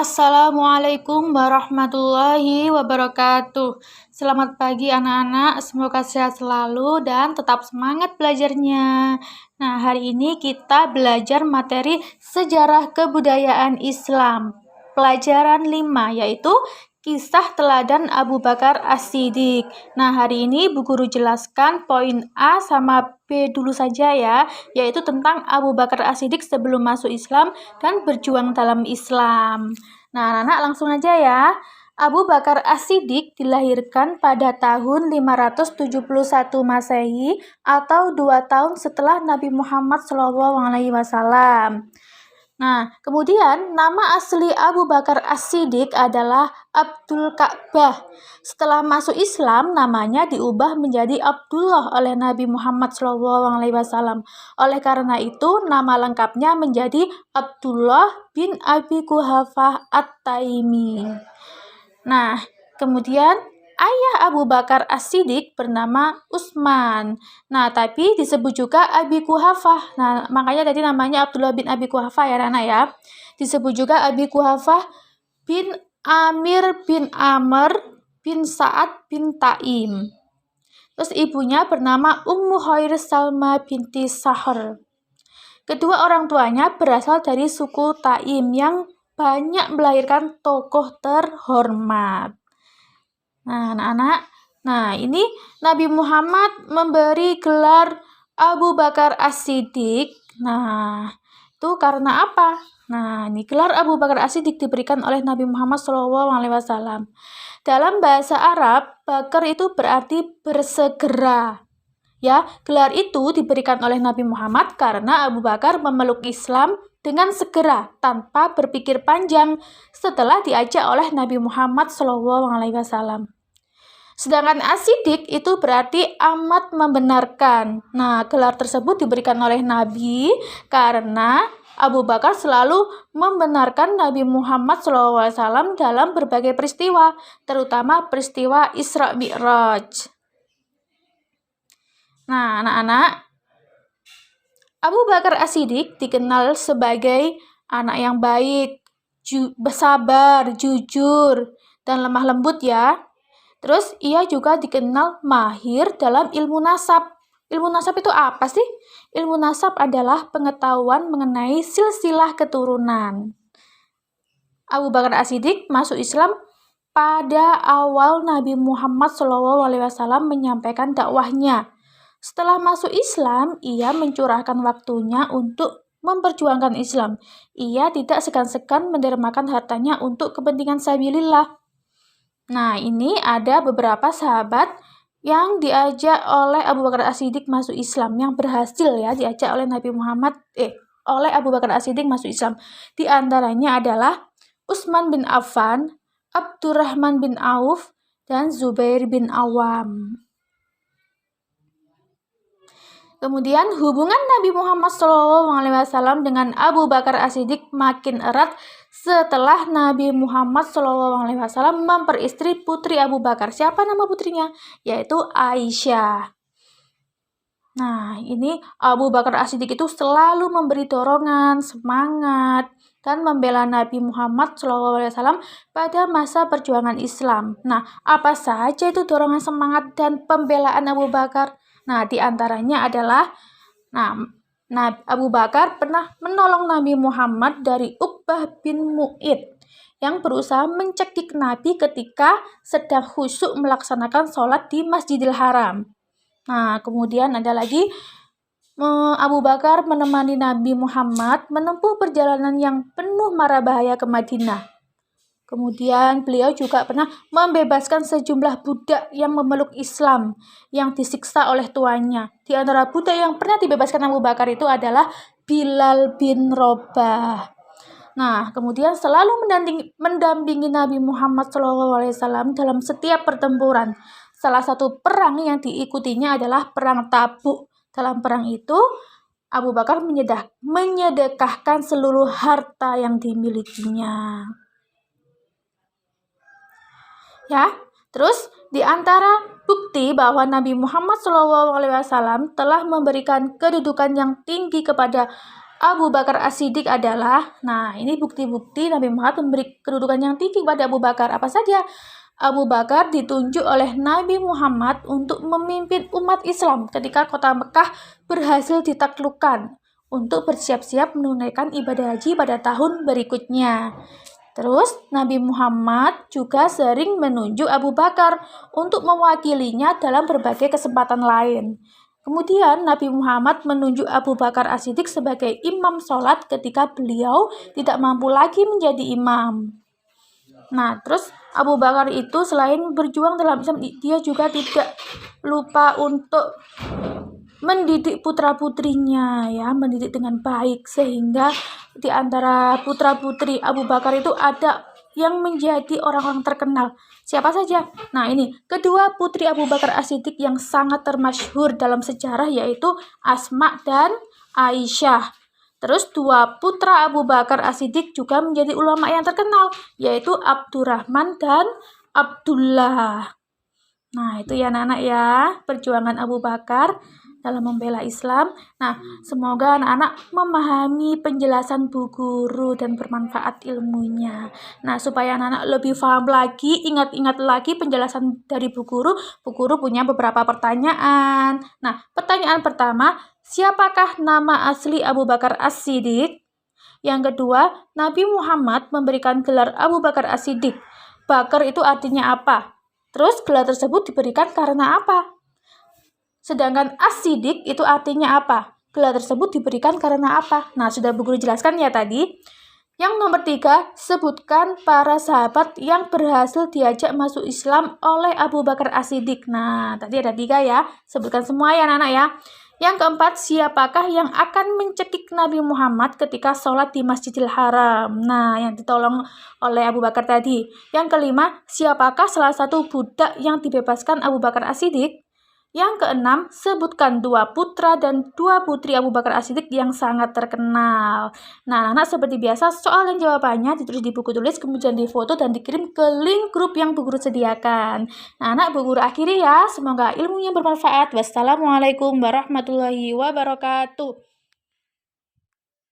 Assalamualaikum warahmatullahi wabarakatuh. Selamat pagi anak-anak, semoga sehat selalu dan tetap semangat belajarnya. Nah, hari ini kita belajar materi sejarah kebudayaan Islam. Pelajaran 5 yaitu Kisah Teladan Abu Bakar As-Siddiq. Nah, hari ini Bu Guru jelaskan poin A sama B dulu saja ya, yaitu tentang Abu Bakar As-Siddiq sebelum masuk Islam dan berjuang dalam Islam. Nah, anak-anak langsung aja ya. Abu Bakar As-Siddiq dilahirkan pada tahun 571 Masehi atau 2 tahun setelah Nabi Muhammad SAW. Nah, kemudian nama asli Abu Bakar As-Siddiq adalah Abdul Ka'bah. Setelah masuk Islam, namanya diubah menjadi Abdullah oleh Nabi Muhammad SAW. Oleh karena itu, nama lengkapnya menjadi Abdullah bin Abi Quhafah At-Taimi. Nah, kemudian ayah Abu Bakar As-Siddiq bernama Utsman. Nah, tapi disebut juga Abi Quhafah. Nah, makanya tadi namanya Abdullah bin Abi Quhafah ya, anak ya. Disebut juga Abi Quhafah bin Amir bin Amr bin Sa'ad bin Taim. Terus ibunya bernama Ummu Khair Salma binti Sahr. Kedua orang tuanya berasal dari suku Taim yang banyak melahirkan tokoh terhormat. Nah, anak-anak, ini Nabi Muhammad memberi gelar Abu Bakar As-Siddiq. Nah, itu karena apa? Nah, ini gelar Abu Bakar As-Siddiq diberikan oleh Nabi Muhammad SAW. Dalam bahasa Arab, bakar itu berarti bersegera. Ya, gelar itu diberikan oleh Nabi Muhammad karena Abu Bakar memeluk Islam dengan segera tanpa berpikir panjang setelah diajak oleh Nabi Muhammad SAW. Sedangkan As-Siddiq itu berarti amat membenarkan. Nah, gelar tersebut diberikan oleh Nabi karena Abu Bakar selalu membenarkan Nabi Muhammad SAW dalam berbagai peristiwa, terutama peristiwa Isra Mi'raj. Nah, anak-anak, Abu Bakar As-Siddiq dikenal sebagai anak yang baik, bersabar, jujur, dan lemah lembut ya. Terus ia juga dikenal mahir dalam ilmu nasab. Ilmu nasab itu apa sih? Ilmu nasab adalah pengetahuan mengenai silsilah keturunan. Abu Bakar As-Siddiq masuk Islam pada awal Nabi Muhammad SAW menyampaikan dakwahnya. Setelah masuk Islam, ia mencurahkan waktunya untuk memperjuangkan Islam. Ia tidak segan-segan mendermakan hartanya untuk kepentingan sabilillah. Nah, ini ada beberapa sahabat yang diajak oleh Abu Bakar As-Siddiq masuk Islam, yang berhasil ya diajak oleh oleh Abu Bakar As-Siddiq masuk Islam. Di antaranya adalah Utsman bin Affan, Abdurrahman bin Auf, dan Zubair bin Awam. Kemudian hubungan Nabi Muhammad SAW dengan Abu Bakar As-Siddiq makin erat setelah Nabi Muhammad SAW memperistri putri Abu Bakar. Siapa nama putrinya? Yaitu Aisyah. Nah, ini Abu Bakar As-Siddiq itu selalu memberi dorongan, semangat, dan membela Nabi Muhammad SAW pada masa perjuangan Islam. Nah, apa saja itu dorongan, semangat, dan pembelaan Abu Bakar? Nah, di antaranya adalah Abu Bakar pernah menolong Nabi Muhammad dari Uqbah bin Mu'id yang berusaha mencekik Nabi ketika sedang khusyuk melaksanakan sholat di Masjidil Haram. Nah, kemudian ada lagi Abu Bakar menemani Nabi Muhammad menempuh perjalanan yang penuh mara bahaya ke Madinah. Kemudian beliau juga pernah membebaskan sejumlah budak yang memeluk Islam yang disiksa oleh tuannya. Di antara budak yang pernah dibebaskan Abu Bakar itu adalah Bilal bin Rabah. Nah, kemudian selalu mendampingi Nabi Muhammad SAW dalam setiap pertempuran. Salah satu perang yang diikutinya adalah Perang Tabuk. Dalam perang itu, Abu Bakar menyedekahkan seluruh harta yang dimilikinya. Ya, terus di antara bukti bahwa Nabi Muhammad SAW telah memberikan kedudukan yang tinggi kepada Abu Bakar As-Siddiq adalah, nah ini bukti-bukti Nabi Muhammad memberi kedudukan yang tinggi pada Abu Bakar. Apa saja? Abu Bakar ditunjuk oleh Nabi Muhammad untuk memimpin umat Islam ketika kota Mekah berhasil ditaklukkan untuk bersiap-siap menunaikan ibadah haji pada tahun berikutnya. Terus Nabi Muhammad juga sering menunjuk Abu Bakar untuk mewakilinya dalam berbagai kesempatan lain. Kemudian Nabi Muhammad menunjuk Abu Bakar As-Siddiq sebagai imam sholat ketika beliau tidak mampu lagi menjadi imam. Nah, terus Abu Bakar itu selain berjuang dalam Islam, dia juga tidak lupa untuk mendidik putra-putrinya, ya, mendidik dengan baik, sehingga di antara putra-putri Abu Bakar itu ada yang menjadi orang-orang terkenal. Siapa saja? Nah, ini kedua putri Abu Bakar As-Siddiq yang sangat termasyhur dalam sejarah, yaitu Asma dan Aisyah. Terus dua putra Abu Bakar As-Siddiq juga menjadi ulama yang terkenal, yaitu Abdurrahman dan Abdullah. Nah, itu ya anak-anak ya, perjuangan Abu Bakar dalam membela Islam. Nah, semoga anak-anak memahami penjelasan Bu Guru dan bermanfaat ilmunya. Nah, supaya anak-anak lebih paham lagi, ingat-ingat lagi penjelasan dari Bu Guru punya beberapa pertanyaan. Nah, pertanyaan pertama, siapakah nama asli Abu Bakar As-Siddiq? Yang kedua, Nabi Muhammad memberikan gelar Abu Bakar As-Siddiq. Bakar itu artinya apa? Terus gelar tersebut diberikan karena apa? Sedangkan As-Siddiq itu artinya apa? Gelar tersebut diberikan karena apa? Nah, sudah Bu Guru jelaskan ya tadi. Yang nomor 3, sebutkan para sahabat yang berhasil diajak masuk Islam oleh Abu Bakar As-Siddiq. Nah, tadi ada 3 ya. Sebutkan semua ya anak-anak ya. Yang keempat, siapakah yang akan mencekik Nabi Muhammad ketika sholat di Masjidil Haram? Nah, yang ditolong oleh Abu Bakar tadi. Yang kelima, siapakah salah satu budak yang dibebaskan Abu Bakar As-Siddiq? Yang keenam, sebutkan 2 putra dan 2 putri Abu Bakar As-Siddiq yang sangat terkenal. Nah, anak-anak seperti biasa, soal dan jawabannya ditulis di buku tulis, kemudian difoto dan dikirim ke link grup yang Bu Guru sediakan. Nah, anak Bu Guru akhiri ya. Semoga ilmunya bermanfaat. Wassalamualaikum warahmatullahi wabarakatuh.